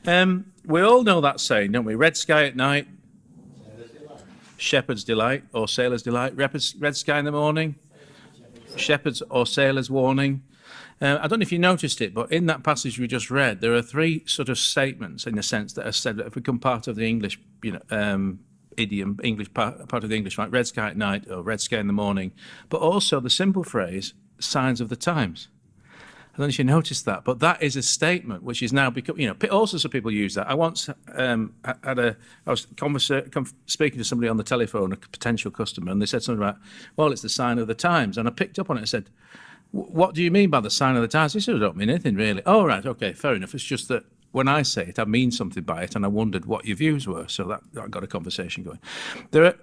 We all know that saying, don't we? Red sky at night, shepherd's delight or sailor's delight. Red sky in the morning, shepherd's or sailor's warning. I don't know if you noticed it, but in that passage we just read, there are three sort of statements, in a sense, that are said that have become part of the English, idiom, English part of the English, like red sky at night or red sky in the morning, but also the simple phrase, signs of the times. I don't know if you noticed that, but that is a statement which is now become, all sorts of people use that. I once I was speaking to somebody on the telephone, a potential customer, and they said something about, well, it's the sign of the times. And I picked up on it and said, what do you mean by the sign of the times? He said, I don't mean anything really. Oh, right, okay, fair enough. It's just that when I say it, I mean something by it, and I wondered what your views were. So that got a conversation going.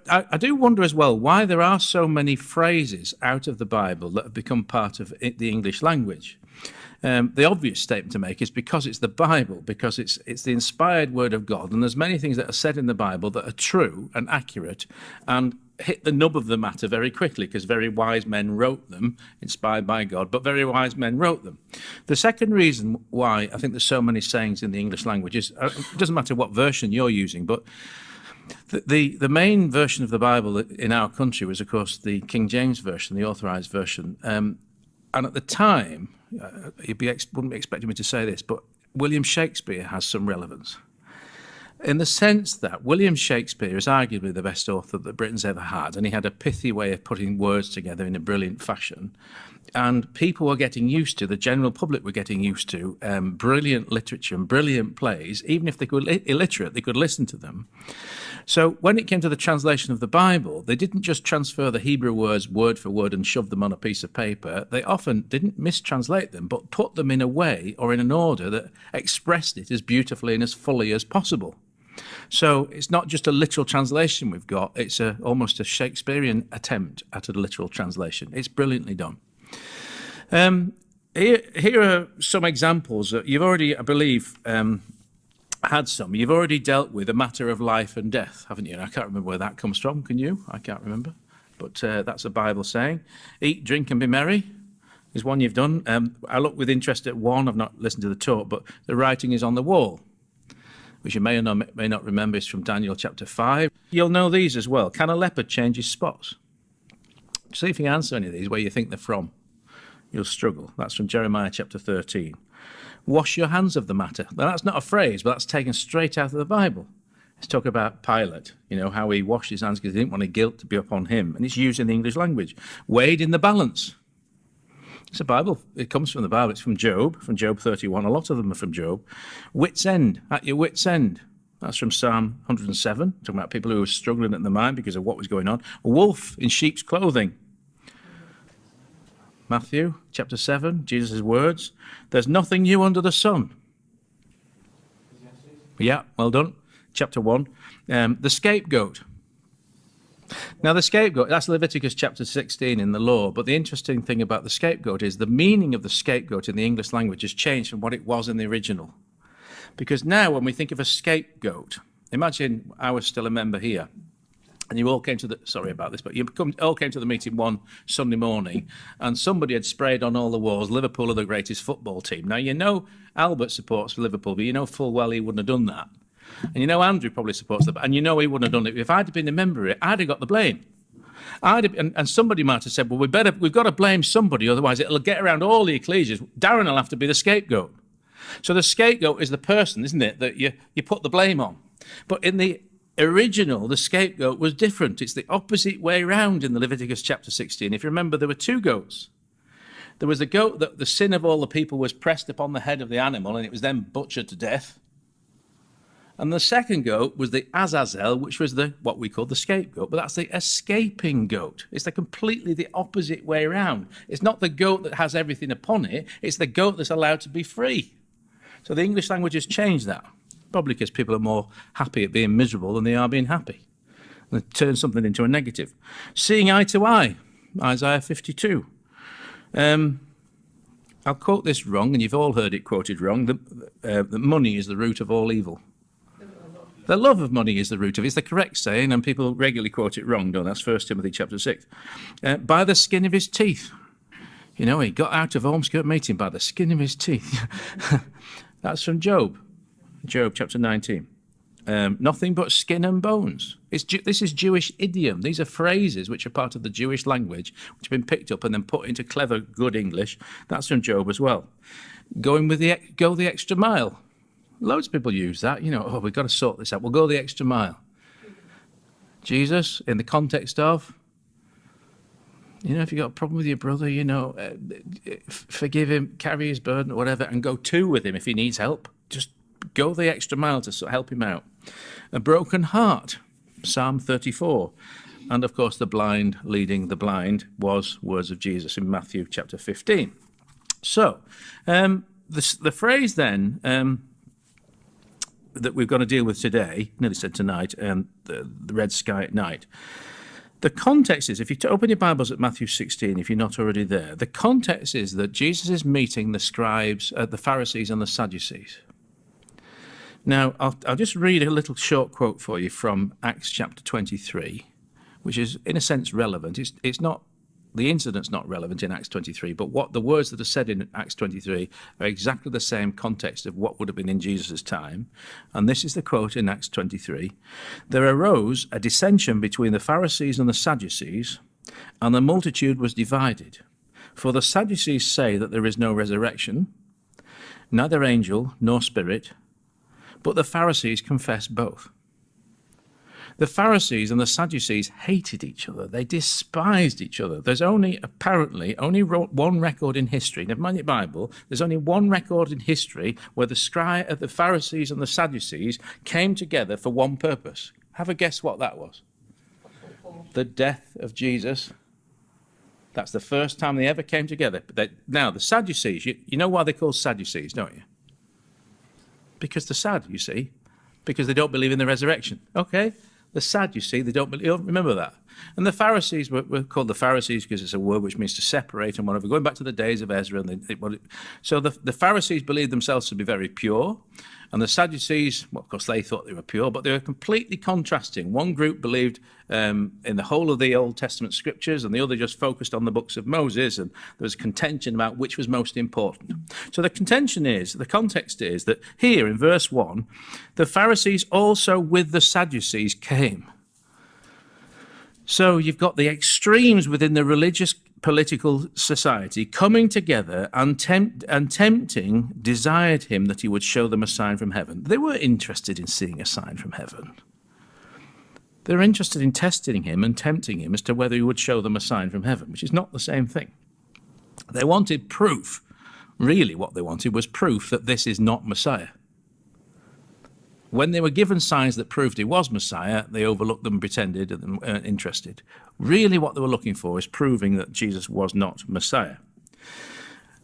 I do wonder as well why there are so many phrases out of the Bible that have become part of the English language. The obvious statement to make is because it's the Bible, because it's the inspired word of God, and there's many things that are said in the Bible that are true and accurate and hit the nub of the matter very quickly, because very wise men wrote them, inspired by God, but very wise men wrote them. The second reason why I think there's so many sayings in the English language is, it doesn't matter what version you're using, but the main version of the Bible in our country was, of course, the King James version, the authorized version. And at the time, wouldn't be expecting me to say this, but William Shakespeare has some relevance, in the sense that William Shakespeare is arguably the best author that Britain's ever had, and he had a pithy way of putting words together in a brilliant fashion. And people were getting used to, the general public were getting used to, brilliant literature and brilliant plays. Even if they were illiterate, they could listen to them. So when it came to the translation of the Bible, they didn't just transfer the Hebrew words word for word and shove them on a piece of paper. They often didn't mistranslate them, but put them in a way or in an order that expressed it as beautifully and as fully as possible. So it's not just a literal translation we've got, it's almost a Shakespearean attempt at a literal translation. It's brilliantly done. Here are some examples. You've already, I believe, had some. You've already dealt with a matter of life and death, haven't you? And I can't remember where that comes from. Can you? I can't remember. But that's a Bible saying. Eat, drink, and be merry is one you've done. I look with interest at one. I've not listened to the talk, but the writing is on the wall, which you may or may not remember is from Daniel chapter 5. You'll know these as well. Can a leopard change his spots? See if you can answer any of these where you think they're from. You'll struggle. That's from Jeremiah chapter 13. Wash your hands of the matter. Now, that's not a phrase, but that's taken straight out of the Bible. It's talking about Pilate, how he washed his hands because he didn't want a guilt to be upon him. And it's used in the English language. Weighed in the balance. It's a Bible. It comes from the Bible. It's from Job 31. A lot of them are from Job. Wit's end, at your wit's end. That's from Psalm 107, talking about people who were struggling at the mind because of what was going on. A wolf in sheep's clothing. Matthew chapter 7, Jesus' words. There's nothing new under the sun. Yeah, well done. Chapter 1. The scapegoat. Now, the scapegoat, that's Leviticus chapter 16 in the law, but the interesting thing about the scapegoat is the meaning of the scapegoat in the English language has changed from what it was in the original. Because now when we think of a scapegoat, imagine I was still a member here, and you all came to sorry about this, but you all came to the meeting one Sunday morning, and somebody had sprayed on all the walls, Liverpool are the greatest football team. Now, Albert supports Liverpool, but you know full well he wouldn't have done that. And Andrew probably supports them, and he wouldn't have done it. If I'd have been a member of it, I'd have got the blame. And somebody might have said, well, we've got to blame somebody, otherwise it'll get around all the ecclesias. Darren will have to be the scapegoat. So the scapegoat is the person, isn't it, that you put the blame on. But in the original, the scapegoat was different. It's the opposite way round in the Leviticus chapter 16. If you remember, there were two goats. There was the goat that the sin of all the people was pressed upon the head of the animal, and it was then butchered to death. And the second goat was the Azazel, which was what we call the scapegoat, but that's the escaping goat. It's completely the opposite way around. It's not the goat that has everything upon it, it's the goat that's allowed to be free. So the English language has changed that, probably because people are more happy at being miserable than they are being happy. And they turn something into a negative. Seeing eye to eye, Isaiah 52. I'll quote this wrong, and you've all heard it quoted wrong, that money is the root of all evil. The love of money is the root of it. It's the correct saying, and people regularly quote it wrong, don't they? That's 1 Timothy chapter 6. By the skin of his teeth. He got out of Ormskirk meeting by the skin of his teeth. That's from Job. Job chapter 19. Nothing but skin and bones. This is Jewish idiom. These are phrases which are part of the Jewish language, which have been picked up and then put into clever, good English. That's from Job as well. Go the extra mile. Loads of people use that. We've got to sort this out. We'll go the extra mile. Jesus, in the context of, if you've got a problem with your brother, forgive him, carry his burden, or whatever, and go two with him if he needs help. Just go the extra mile to help him out. A broken heart, Psalm 34. And, of course, the blind leading the blind was words of Jesus in Matthew chapter 15. So, the phrase then that we're going to deal with today, nearly said tonight, the red sky at night. The context is, if you open your Bibles at Matthew 16, if you're not already there, the context is that Jesus is meeting the scribes, the Pharisees and the Sadducees. Now, I'll just read a little short quote for you from Acts chapter 23, which is, in a sense, relevant. It's not, the incident's not relevant in Acts 23, but what the words that are said in Acts 23 are exactly the same context of what would have been in Jesus' time. And this is the quote in Acts 23. There arose a dissension between the Pharisees and the Sadducees, and the multitude was divided. For the Sadducees say that there is no resurrection, neither angel nor spirit, but the Pharisees confess both. The Pharisees and the Sadducees hated each other. They despised each other. There's apparently only one record in history, never mind your Bible, there's only one record in history where the Pharisees and the Sadducees came together for one purpose. Have a guess what that was? The death of Jesus. That's the first time they ever came together. Now, the Sadducees, you know why they're called Sadducees, don't you? Because they're sad, you see, because they don't believe in the resurrection. Okay, they're sad, you see, they don't believe. Remember that. And the Pharisees were called the Pharisees because it's a word which means to separate and whatever. Going back to the days of Ezra, so the Pharisees believed themselves to be very pure, and the Sadducees, well, of course, they thought they were pure, but they were completely contrasting. One group believed in the whole of the Old Testament scriptures, and the other just focused on the books of Moses, and there was contention about which was most important. So the context is that here in verse 1, the Pharisees also with the Sadducees came. So you've got the extremes within the religious political society coming together and tempting desired him that he would show them a sign from heaven. They were interested in seeing a sign from heaven. They were interested in testing him and tempting him as to whether he would show them a sign from heaven, which is not the same thing. They wanted proof. Really what they wanted was proof that this is not Messiah. When they were given signs that proved he was Messiah, they overlooked them and pretended and weren't interested. Really what they were looking for is proving that Jesus was not Messiah.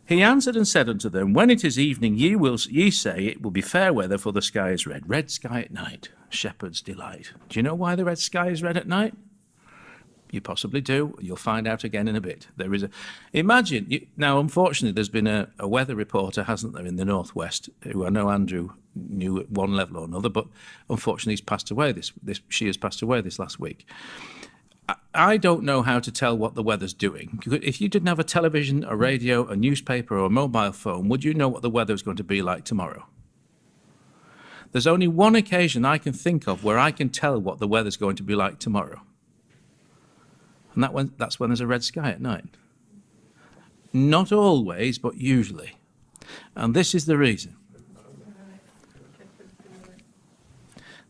He answered and said unto them, when it is evening, ye say it will be fair weather, for the sky is red sky at night, shepherd's delight. Do you know why the red sky is red at night? You possibly do. You'll find out again in a bit. Now, unfortunately, there's been a weather reporter, hasn't there, in the Northwest, who I know Andrew knew at one level or another, but unfortunately he's passed away. She has passed away this last week. I don't know how to tell what the weather's doing. If you didn't have a television, a radio, a newspaper, or a mobile phone, would you know what the weather is going to be like tomorrow? There's only one occasion I can think of where I can tell what the weather's going to be like tomorrow. And that's when there's a red sky at night. Not always, but usually. And this is the reason.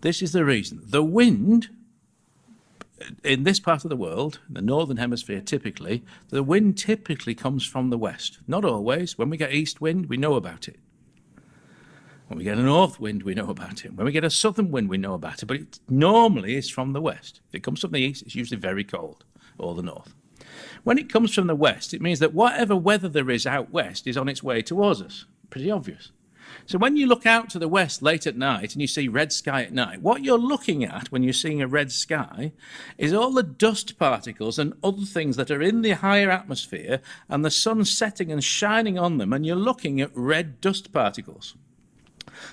The wind, in this part of the world, the northern hemisphere typically, the wind typically comes from the west. Not always. When we get east wind, we know about it. When we get a north wind, we know about it. When we get a southern wind, we know about it. But it normally is from the west. If it comes from the east, it's usually very cold, or the north. When it comes from the west, it means that whatever weather there is out west is on its way towards us. Pretty obvious. So when you look out to the west late at night and you see red sky at night, what you're looking at when you're seeing a red sky is all the dust particles and other things that are in the higher atmosphere, and the sun setting and shining on them, and you're looking at red dust particles.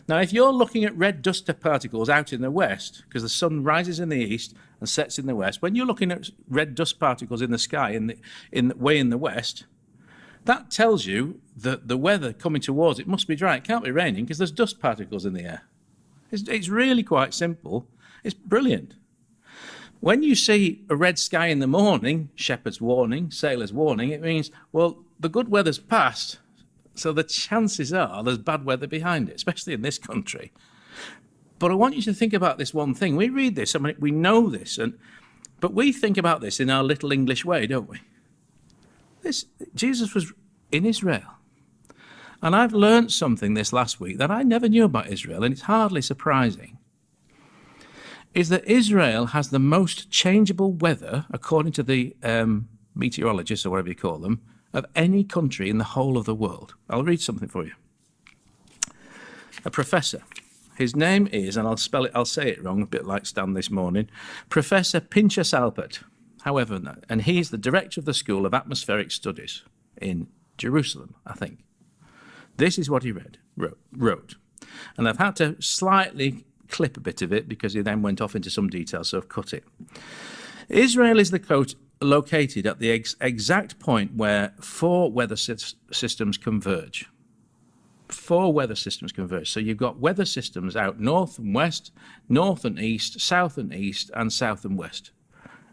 Now, if you're looking at red dust particles out in the west, because the sun rises in the east and sets in the west, when you're looking at red dust particles in the sky way in the west, that tells you that the weather coming towards it must be dry. It can't be raining because there's dust particles in the air. It's really quite simple. It's brilliant. When you see a red sky in the morning, shepherd's warning, sailor's warning, it means, well, the good weather's passed, so the chances are there's bad weather behind it, especially in this country. But I want you to think about this one thing. We read this, I mean, we know this, but we think about this in our little English way, don't we? Jesus was in Israel. And I've learned something this last week that I never knew about Israel, and it's hardly surprising, is that Israel has the most changeable weather, according to the meteorologists, or whatever you call them, of any country in the whole of the world. I'll read something for you. A professor, his name is, and I'll say it wrong, a bit like Stan this morning, Professor Pinchas Alpert, however, and he's the director of the School of Atmospheric Studies in Jerusalem, I think. This is what he wrote. And I've had to slightly clip a bit of it because he then went off into some detail, so I've cut it. Israel is located at the exact point where 4 weather systems converge. 4 weather systems converge. So you've got weather systems out north and west, north and east, and south and west.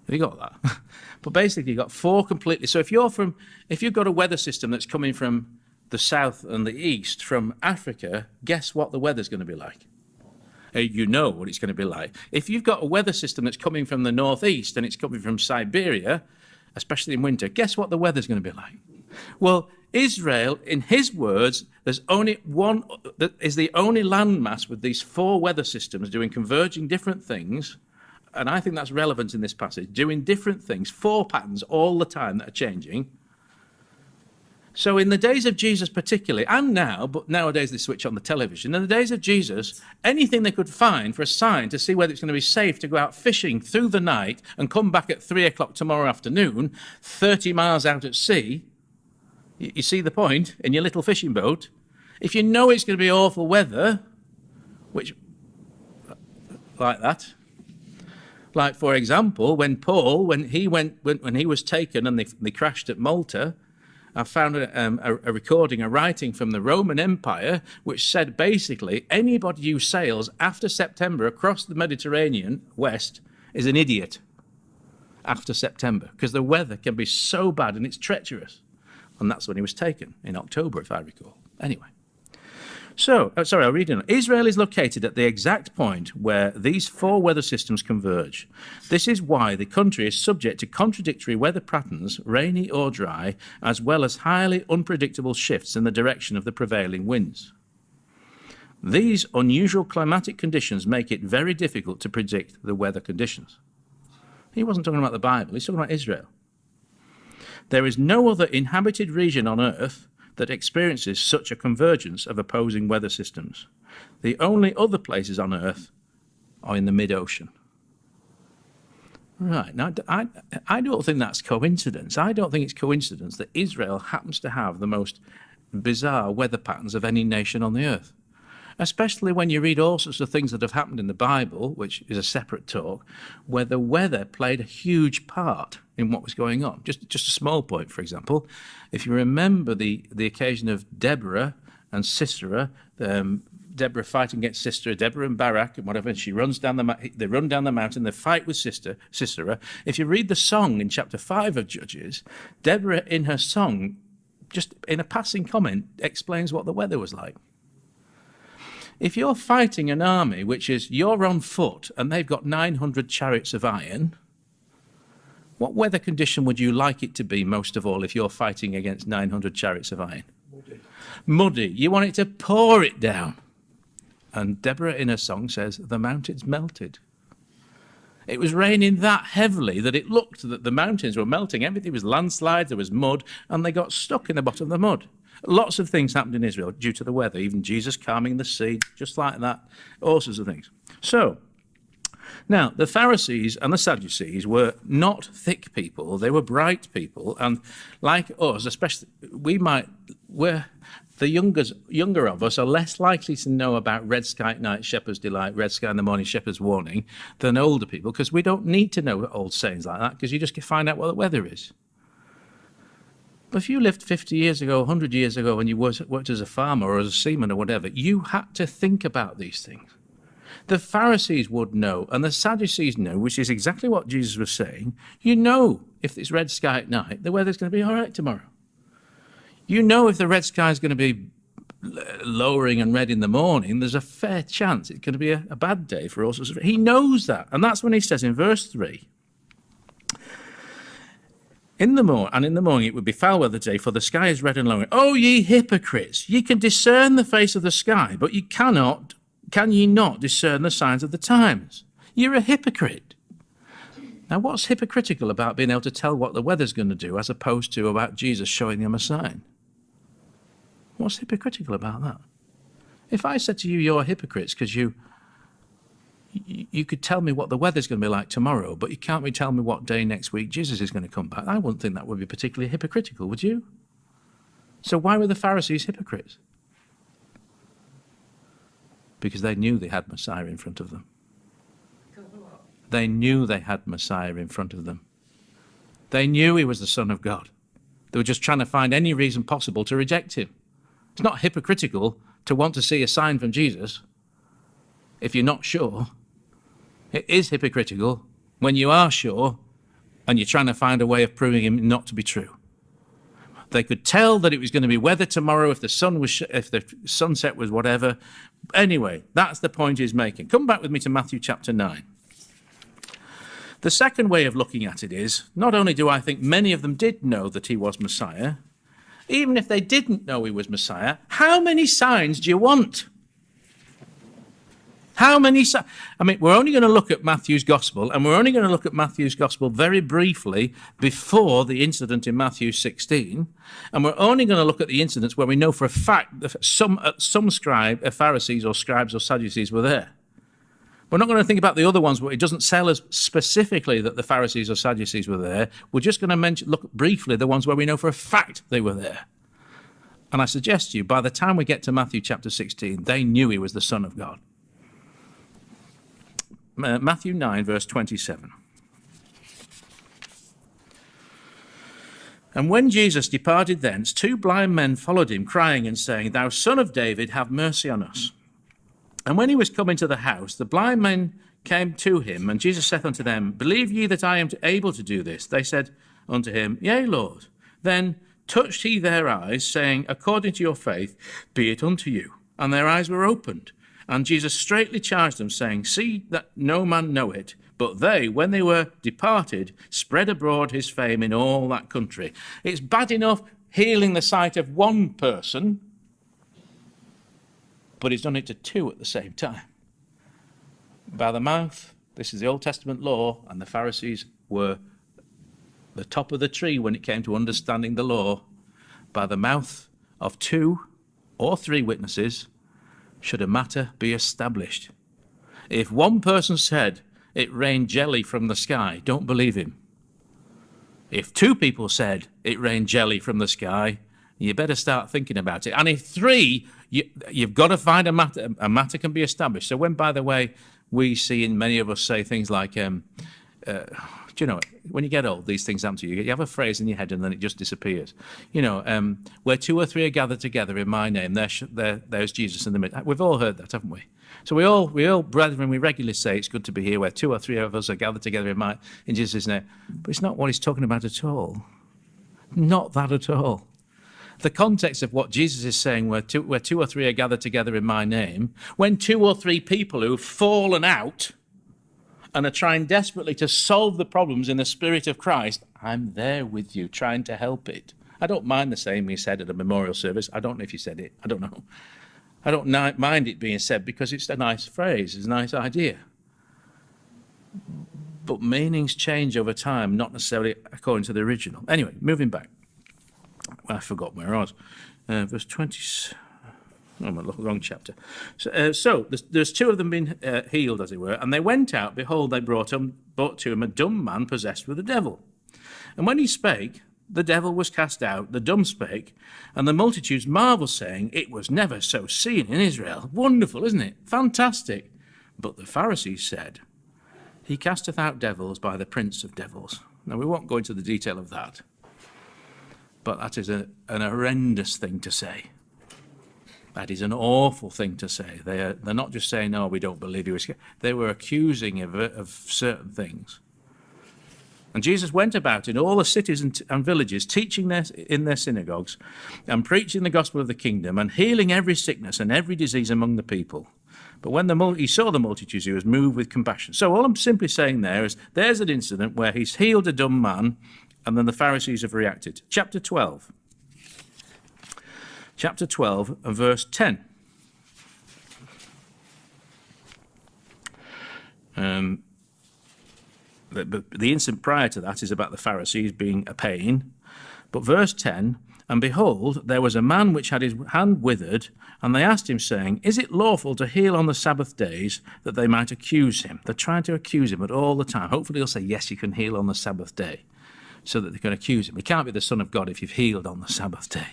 Have you got that? But basically you've got 4 completely. So if you've got a weather system that's coming from the south and the east, from Africa, guess what the weather's going to be like? You know what it's going to be like. If you've got a weather system that's coming from the northeast and it's coming from Siberia, especially in winter, guess what the weather's going to be like? Well, Israel, in his words, there's only one, that is the only landmass with these 4 weather systems doing converging different things, and I think that's relevant in this passage, doing different things, 4 patterns all the time that are changing. So in the days of Jesus particularly, and now, but nowadays they switch on the television, in the days of Jesus, anything they could find for a sign to see whether it's going to be safe to go out fishing through the night and come back at 3 o'clock tomorrow afternoon, 30 miles out at sea, you see the point, in your little fishing boat, if you know it's going to be awful weather, which, like that, like for example, when Paul, when he was taken and they crashed at Malta, I found a recording, a writing from the Roman Empire, which said basically anybody who sails after September across the Mediterranean west is an idiot after September, because the weather can be so bad and it's treacherous. And that's when he was taken, in October, if I recall. Anyway. So, I'll read it. Israel is located at the exact point where these 4 weather systems converge. This is why the country is subject to contradictory weather patterns, rainy or dry, as well as highly unpredictable shifts in the direction of the prevailing winds. These unusual climatic conditions make it very difficult to predict the weather conditions. He wasn't talking about the Bible, he's talking about Israel. There is no other inhabited region on Earth that experiences such a convergence of opposing weather systems. The only other places on Earth are in the mid-ocean. Right, now I don't think that's coincidence. I don't think it's coincidence that Israel happens to have the most bizarre weather patterns of any nation on the earth. Especially when you read all sorts of things that have happened in the Bible, which is a separate talk, where the weather played a huge part in what was going on. Just a small point, for example. If you remember the occasion of Deborah and Sisera, Deborah fighting against Sisera, Deborah and Barak and whatever, and they run down the mountain, they fight with Sisera. If you read the song in chapter 5 of Judges, Deborah in her song, just in a passing comment, explains what the weather was like. If you're fighting an army which is you're on foot and they've got 900 chariots of iron, what weather condition would you like it to be most of all if you're fighting against 900 chariots of iron? Muddy. You want it to pour it down. And Deborah in her song says, the mountains melted. It was raining that heavily that it looked that the mountains were melting. Everything was landslides, there was mud, and they got stuck in the bottom of the mud. Lots of things happened in Israel due to the weather, even Jesus calming the sea, just like that, all sorts of things. So, now, the Pharisees and the Sadducees were not thick people, they were bright people, and like us, especially, the younger of us are less likely to know about red sky at night, shepherd's delight, red sky in the morning, shepherd's warning, than older people, because we don't need to know old sayings like that, because you just find out what the weather is. But if you lived 50 years ago, 100 years ago, and you worked as a farmer or as a seaman or whatever, you had to think about these things. The Pharisees would know, and the Sadducees know, which is exactly what Jesus was saying. You know, if it's red sky at night, the weather's going to be all right tomorrow. You know, if the red sky is going to be lowering and red in the morning, there's a fair chance it's going to be a bad day for all sorts of... He knows that. And that's when he says in verse 3, in the morning it would be foul weather day, for the sky is red and lowering. Oh, ye hypocrites, ye can discern the face of the sky, but can ye not discern the signs of the times? You're a hypocrite. Now, what's hypocritical about being able to tell what the weather's going to do as opposed to about Jesus showing them a sign? What's hypocritical about that? If I said to you, you're hypocrites because you could tell me what the weather's going to be like tomorrow, but you can't tell me what day next week Jesus is going to come back, I wouldn't think that would be particularly hypocritical, would you? So why were the Pharisees hypocrites? Because they knew they had Messiah in front of them. They knew they had Messiah in front of them. They knew he was the Son of God. They were just trying to find any reason possible to reject him. It's not hypocritical to want to see a sign from Jesus if you're not sure. It is hypocritical when you are sure and you're trying to find a way of proving him not to be true. They could tell that it was going to be weather tomorrow if the sunset was whatever. Anyway, that's the point he's making. Come back with me to Matthew chapter 9. The second way of looking at it is, not only do I think many of them did know that he was Messiah, even if they didn't know he was Messiah, how many signs do you want? How many signs? I mean, we're only going to look at Matthew's gospel, and we're only going to look at Matthew's gospel very briefly before the incident in Matthew 16, and we're only going to look at the incidents where we know for a fact that some Pharisees or scribes or Sadducees were there. We're not going to think about the other ones where it doesn't tell us specifically that the Pharisees or Sadducees were there. We're just going to look briefly the ones where we know for a fact they were there. And I suggest to you, by the time we get to Matthew chapter 16, they knew he was the Son of God. Matthew 9, verse 27. And when Jesus departed thence, 2 blind men followed him, crying and saying, Thou Son of David, have mercy on us. And when he was come into the house, the blind men came to him, and Jesus saith unto them, Believe ye that I am able to do this? They said unto him, Yea, Lord. Then touched he their eyes, saying, According to your faith, be it unto you. And their eyes were opened. And Jesus straitly charged them, saying, See that no man know it. But they, when they were departed, spread abroad his fame in all that country. It's bad enough healing the sight of one person, but he's done it to 2 at the same time. By the mouth, this is the Old Testament law, and the Pharisees were the top of the tree when it came to understanding the law. By the mouth of 2 or 3 witnesses should a matter be established. If one person said it rained jelly from the sky, don't believe him. If 2 people said it rained jelly from the sky, you better start thinking about it. And if 3, you've got to find a matter can be established. So when, by the way, we see, and many of us say things like, do you know, when you get old, these things happen to you. You have a phrase in your head and then it just disappears. You know, where 2 or 3 are gathered together in my name, there's Jesus in the midst. We've all heard that, haven't we? So we all, brethren, we regularly say it's good to be here where 2 or 3 of us are gathered together in Jesus' name. But it's not what he's talking about at all. Not that at all. The context of what Jesus is saying, where 2 or 3 are gathered together in my name, when 2 or 3 people who've fallen out and are trying desperately to solve the problems in the Spirit of Christ, I'm there with you, trying to help it. I don't mind the same he said at a memorial service. I don't know if he said it. I don't know. I don't mind it being said because it's a nice phrase, it's a nice idea. But meanings change over time, not necessarily according to the original. Anyway, moving back. I forgot where I was. Verse 20. Oh, I'm wrong chapter. So there's 2 of them being healed, as it were, and they went out. Behold, they brought to him a dumb man possessed with a devil. And when he spake, the devil was cast out. The dumb spake, and the multitudes marveled, saying, It was never so seen in Israel. Wonderful, isn't it? Fantastic. But the Pharisees said, He casteth out devils by the prince of devils. Now, we won't go into the detail of that. But that is an horrendous thing to say. That is an awful thing to say. They're not just saying, no, we don't believe you. They were accusing of certain things. And Jesus went about in all the cities and villages, teaching in their synagogues and preaching the gospel of the kingdom and healing every sickness and every disease among the people. But when he saw the multitudes, he was moved with compassion. So all I'm simply saying there is there's an incident where he's healed a dumb man, and then the Pharisees have reacted. Chapter 12. Chapter 12 and verse 10. The incident prior to that is about the Pharisees being a pain. But verse 10, and behold, there was a man which had his hand withered, and they asked him, saying, is it lawful to heal on the Sabbath days, that they might accuse him? They're trying to accuse him at all the time. Hopefully he'll say, yes, you can heal on the Sabbath day, so that they can accuse him. He can't be the Son of God if you've healed on the Sabbath day.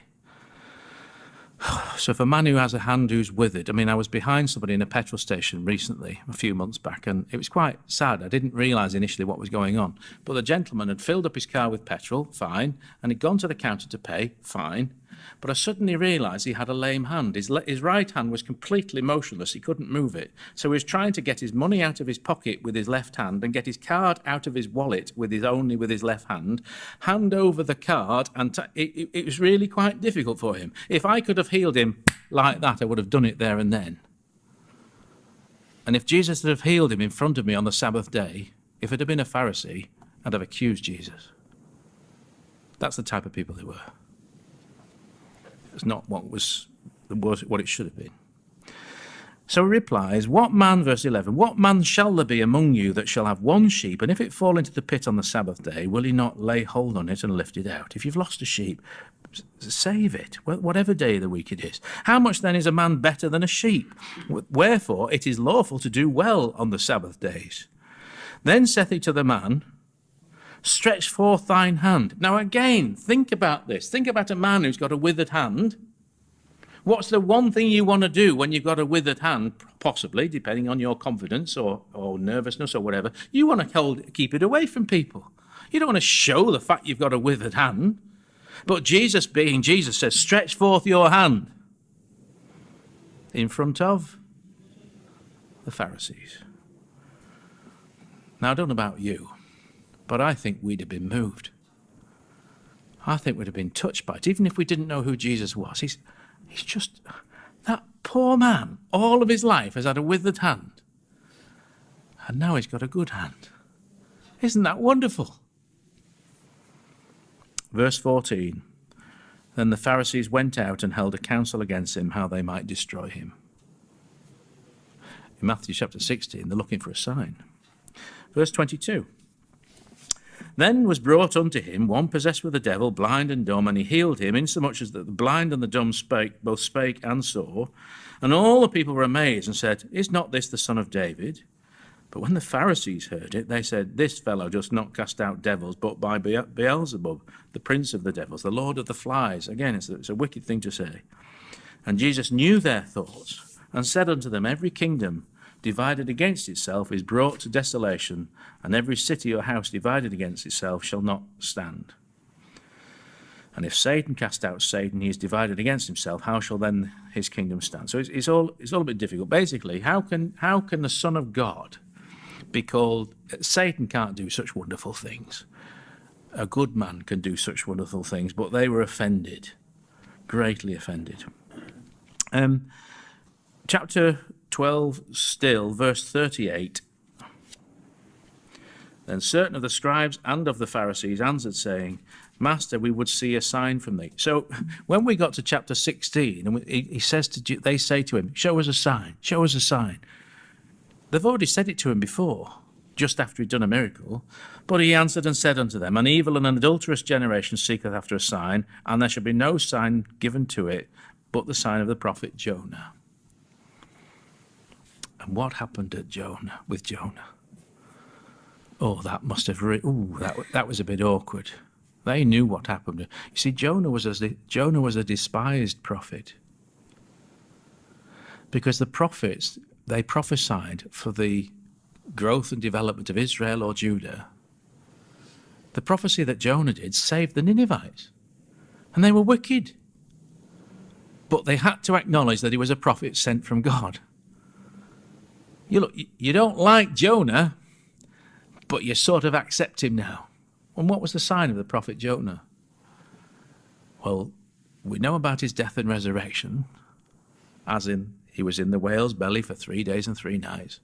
So if a man who has a hand who's withered, I was behind somebody in a petrol station recently, a few months back, and it was quite sad. I didn't realise initially what was going on. But the gentleman had filled up his car with petrol, fine, and he'd gone to the counter to pay, fine. But I suddenly realised he had a lame hand. His right hand was completely motionless. He couldn't move it. So he was trying to get his money out of his pocket with his left hand and get his card out of his wallet only with his left hand, hand over the card, and it was really quite difficult for him. If I could have healed him like that, I would have done it there and then. And if Jesus had have healed him in front of me on the Sabbath day, if it had been a Pharisee, I'd have accused Jesus. That's the type of people they were. It's not what it should have been. So he replies, what man, verse 11, what man shall there be among you that shall have one sheep, and if it fall into the pit on the Sabbath day, will he not lay hold on it and lift it out? If you've lost a sheep, save it, whatever day of the week it is. How much then is a man better than a sheep? Wherefore it is lawful to do well on the Sabbath days. Then saith he to the man, stretch forth thine hand. Now again, think about this. Think about a man who's got a withered hand. What's the one thing you want to do when you've got a withered hand? Possibly, depending on your confidence or nervousness or whatever. You want to keep it away from people. You don't want to show the fact you've got a withered hand. But Jesus, being Jesus, says, stretch forth your hand in front of the Pharisees. Now, I don't know about you, but I think we'd have been moved. I think we'd have been touched by it, even if we didn't know who Jesus was. He's just, that poor man, all of his life has had a withered hand. And now he's got a good hand. Isn't that wonderful? Verse 14, then the Pharisees went out and held a council against him, how they might destroy him. In Matthew chapter 16, they're looking for a sign. Verse 22, then was brought unto him one possessed with a devil, blind and dumb, and he healed him, insomuch as that the blind and the dumb both spake and saw. And all the people were amazed and said, is not this the son of David? But when the Pharisees heard it, they said, this fellow does not cast out devils, but by Beelzebub, the prince of the devils, the lord of the flies. Again, it's a wicked thing to say. And Jesus knew their thoughts, and said unto them, every kingdom divided against itself is brought to desolation, and every city or house divided against itself shall not stand. And if Satan cast out Satan, he is divided against himself. How shall then his kingdom stand? So it's all a bit difficult. Basically, how can the Son of God be called? Satan can't do such wonderful things. A good man can do such wonderful things, but they were offended, greatly offended. Chapter 12 still, verse 38. Then certain of the scribes and of the Pharisees answered, saying, Master, we would see a sign from thee. So when we got to chapter 16, and they say to him, show us a sign, show us a sign. They've already said it to him before, just after he'd done a miracle. But he answered and said unto them, an evil and an adulterous generation seeketh after a sign, and there shall be no sign given to it, but the sign of the prophet Jonah. And what happened with Jonah? Oh, that must have that was a bit awkward. They knew what happened. You see, Jonah was a despised prophet, because the prophets, they prophesied for the growth and development of Israel or Judah. The prophecy that Jonah did saved the Ninevites, and they were wicked. But they had to acknowledge that he was a prophet sent from God. You don't like Jonah, but you sort of accept him now. And what was the sign of the prophet Jonah? Well, we know about his death and resurrection, as in he was in the whale's belly for 3 days and 3 nights.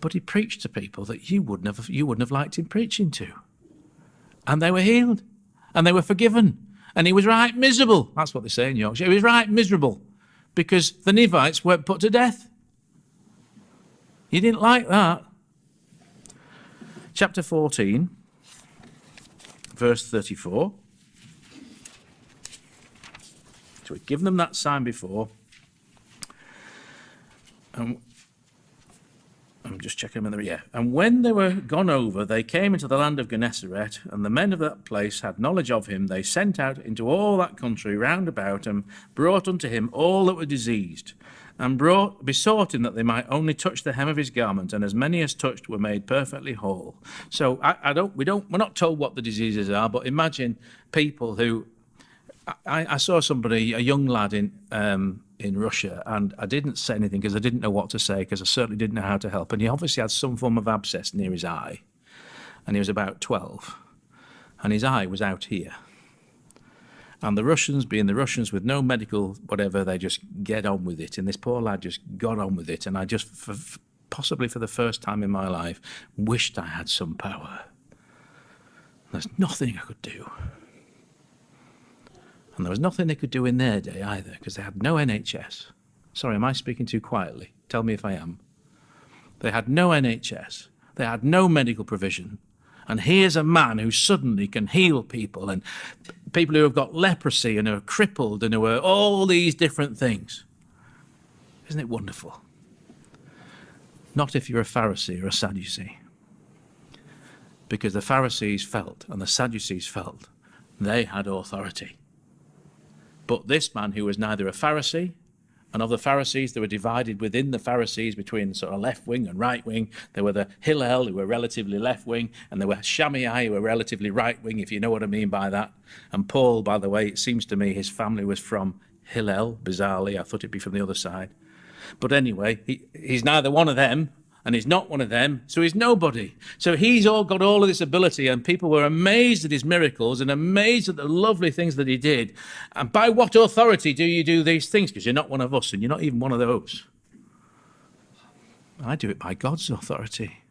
But he preached to people that you wouldn't have liked him preaching to. And they were healed. And they were forgiven. And he was right miserable. That's what they say in Yorkshire. He was right miserable. Because the Nivites weren't put to death. You didn't like that. Chapter 14, verse 34. So we've given them that sign before. I'm just checking them in there. Yeah. And when they were gone over, they came into the land of Gennesaret, and the men of that place had knowledge of him. They sent out into all that country round about, and brought unto him all that were diseased, and besought him that they might only touch the hem of his garment, and as many as touched were made perfectly whole. So we're not told what the diseases are, but imagine people who. I saw somebody, a young lad in Russia, and I didn't say anything because I didn't know what to say, because I certainly didn't know how to help. And he obviously had some form of abscess near his eye, and he was about 12, and his eye was out here. And the Russians, being the Russians with no medical whatever, they just get on with it. And this poor lad just got on with it. And I just, possibly for the first time in my life, wished I had some power. There's nothing I could do. And there was nothing they could do in their day either, because they had no NHS. Sorry, am I speaking too quietly? Tell me if I am. They had no NHS. They had no medical provision. And here's a man who suddenly can heal people, and people who have got leprosy and are crippled and who are all these different things. Isn't it wonderful? Not if you're a Pharisee or a Sadducee. Because the Pharisees felt and the Sadducees felt they had authority. But this man who was neither a Pharisee, and of the Pharisees, they were divided within the Pharisees between sort of left wing and right wing. There were the Hillel, who were relatively left wing, and there were Shammai, who were relatively right wing, if you know what I mean by that. And Paul, by the way, it seems to me his family was from Hillel, bizarrely. I thought it'd be from the other side. But anyway, he's neither one of them, and he's not one of them, so he's nobody. So he's all got all of this ability, and people were amazed at his miracles and amazed at the lovely things that he did. And by what authority do you do these things? Because you're not one of us, and you're not even one of those. I do it by God's authority.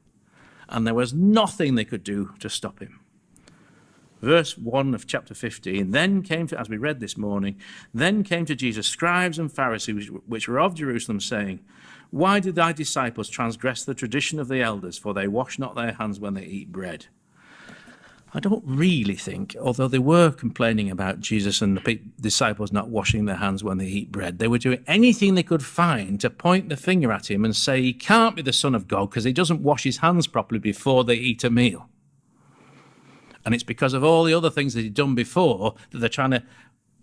And there was nothing they could do to stop him. Verse 1 of chapter 15, then came to, as we read this morning, then came to Jesus scribes and Pharisees, which were of Jerusalem, saying, why did thy disciples transgress the tradition of the elders? For they wash not their hands when they eat bread. I don't really think, although they were complaining about Jesus and the disciples not washing their hands when they eat bread, they were doing anything they could find to point the finger at him and say he can't be the Son of God because he doesn't wash his hands properly before they eat a meal. And it's because of all the other things that he'd done before that they're trying to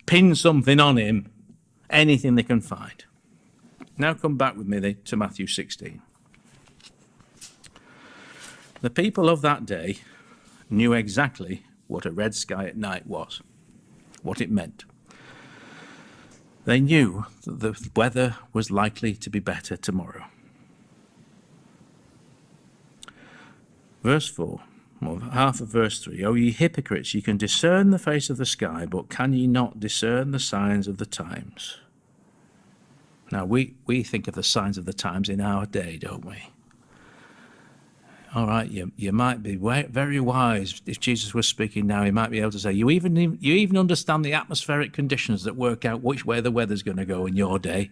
pin something on him, anything they can find. Now come back with me to Matthew 16. The people of that day knew exactly what a red sky at night was, what it meant. They knew that the weather was likely to be better tomorrow. Verse 4, or half of verse 3, O ye hypocrites, ye can discern the face of the sky, but can ye not discern the signs of the times? Now, we think of the signs of the times in our day, don't we? All right, you might be very wise. If Jesus was speaking now, he might be able to say, you even understand the atmospheric conditions that work out which way the weather's going to go in your day.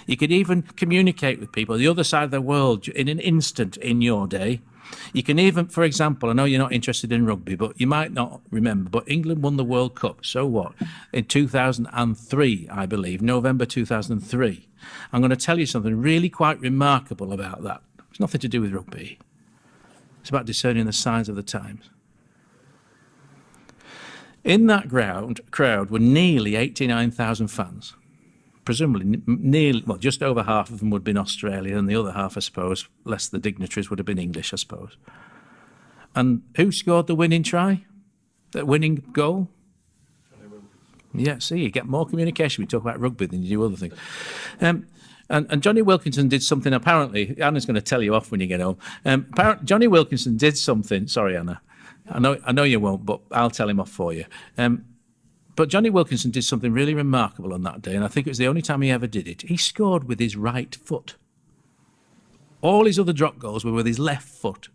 You could even communicate with people the other side of the world in an instant in your day. You can even, for example, I know you're not interested in rugby, but you might not remember, but England won the World Cup. So what? In 2003, I believe, November 2003. I'm going to tell you something really quite remarkable about that. It's nothing to do with rugby. It's about discerning the signs of the times. In that crowd were nearly 89,000 fans. Presumably, just over half of them would have been Australian, and the other half, I suppose, less the dignitaries, would have been English, I suppose. And who scored the winning try? The winning goal? Yeah, see, you get more communication when you talk about rugby than you do other things. And Johnny Wilkinson did something, apparently. Anna's going to tell you off when you get home. Johnny Wilkinson did something. Sorry, Anna. I know you won't, but I'll tell him off for you. But Johnny Wilkinson did something really remarkable on that day, and I think it was the only time he ever did it. He scored with his right foot. All his other drop goals were with his left foot.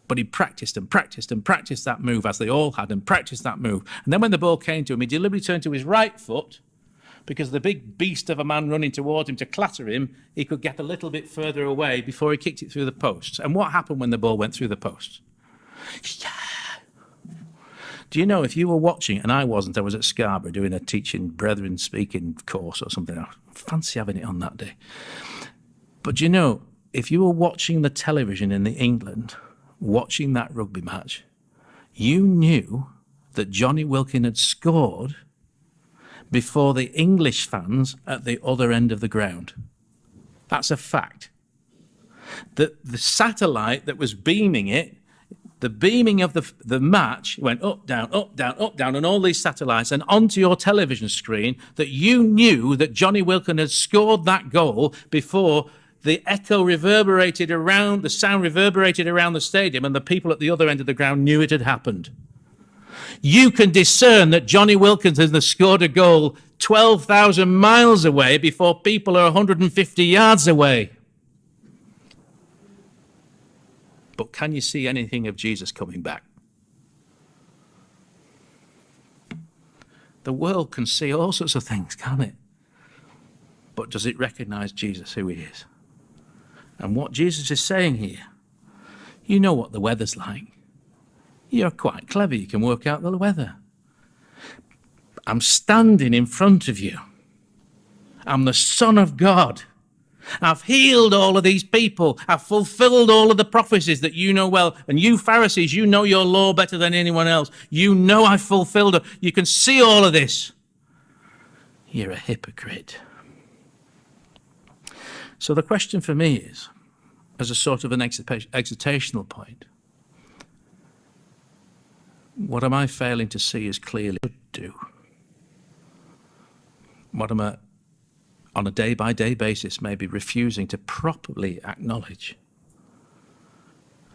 But he practiced and practiced and practiced that move, as they all had, and practiced that move. And then when the ball came to him, he deliberately turned to his right foot, because the big beast of a man running towards him to clatter him, he could get a little bit further away before he kicked it through the posts. And what happened when the ball went through the posts? Yeah. Do you know, if you were watching, and I wasn't, I was at Scarborough doing a teaching brethren speaking course or something. I fancy having it on that day. But do you know, if you were watching the television in England, watching that rugby match, you knew that Johnny Wilkin had scored before the English fans at the other end of the ground. That's a fact. The satellite that was beaming it, the beaming of the match went up, down, up, down, up, down, and all these satellites, and onto your television screen, that you knew that Johnny Wilkin had scored that goal before the echo reverberated around, the sound reverberated around the stadium, and the people at the other end of the ground knew it had happened. You can discern that Johnny Wilkins has scored a goal 12,000 miles away before people are 150 yards away. But can you see anything of Jesus coming back? The world can see all sorts of things, can't it? But does it recognize Jesus, who he is? And what Jesus is saying here, you know what the weather's like. You're quite clever, you can work out the weather. I'm standing in front of you. I'm the Son of God. I've healed all of these people. I've fulfilled all of the prophecies that you know well. And you Pharisees, you know your law better than anyone else. You know I've fulfilled it. You can see all of this. You're a hypocrite. So the question for me is, as a sort of an exhortational point, what am I failing to see as clearly as I should do? What am I, on a day-by-day basis, maybe refusing to properly acknowledge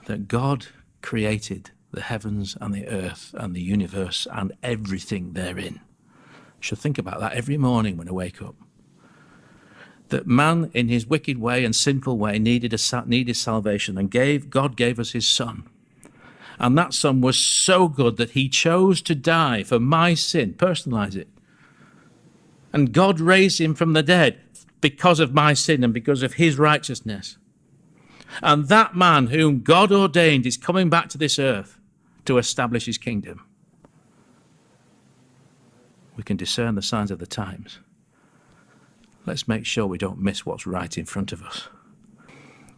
that God created the heavens and the earth and the universe and everything therein? I should think about that every morning when I wake up. That man, in his wicked way and sinful way, needed salvation, and God gave us his Son. And that Son was so good that he chose to die for my sin. Personalize it. And God raised him from the dead because of my sin and because of his righteousness. And that man whom God ordained is coming back to this earth to establish his kingdom. We can discern the signs of the times. Let's make sure we don't miss what's right in front of us.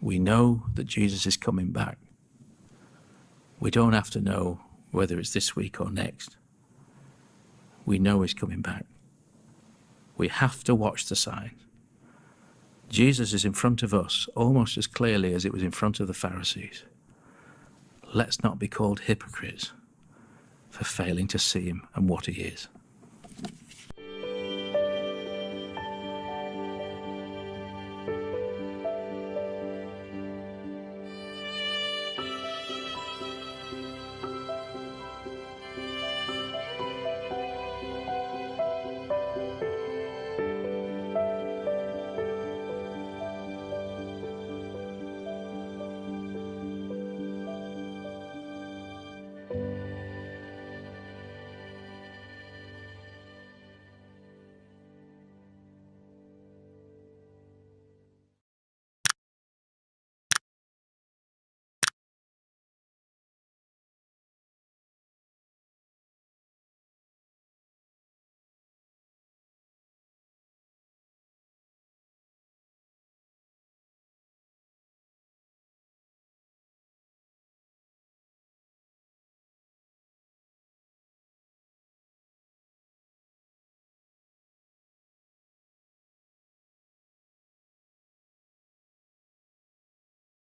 We know that Jesus is coming back. We don't have to know whether it's this week or next. We know he's coming back. We have to watch the signs. Jesus is in front of us almost as clearly as it was in front of the Pharisees. Let's not be called hypocrites for failing to see him and what he is.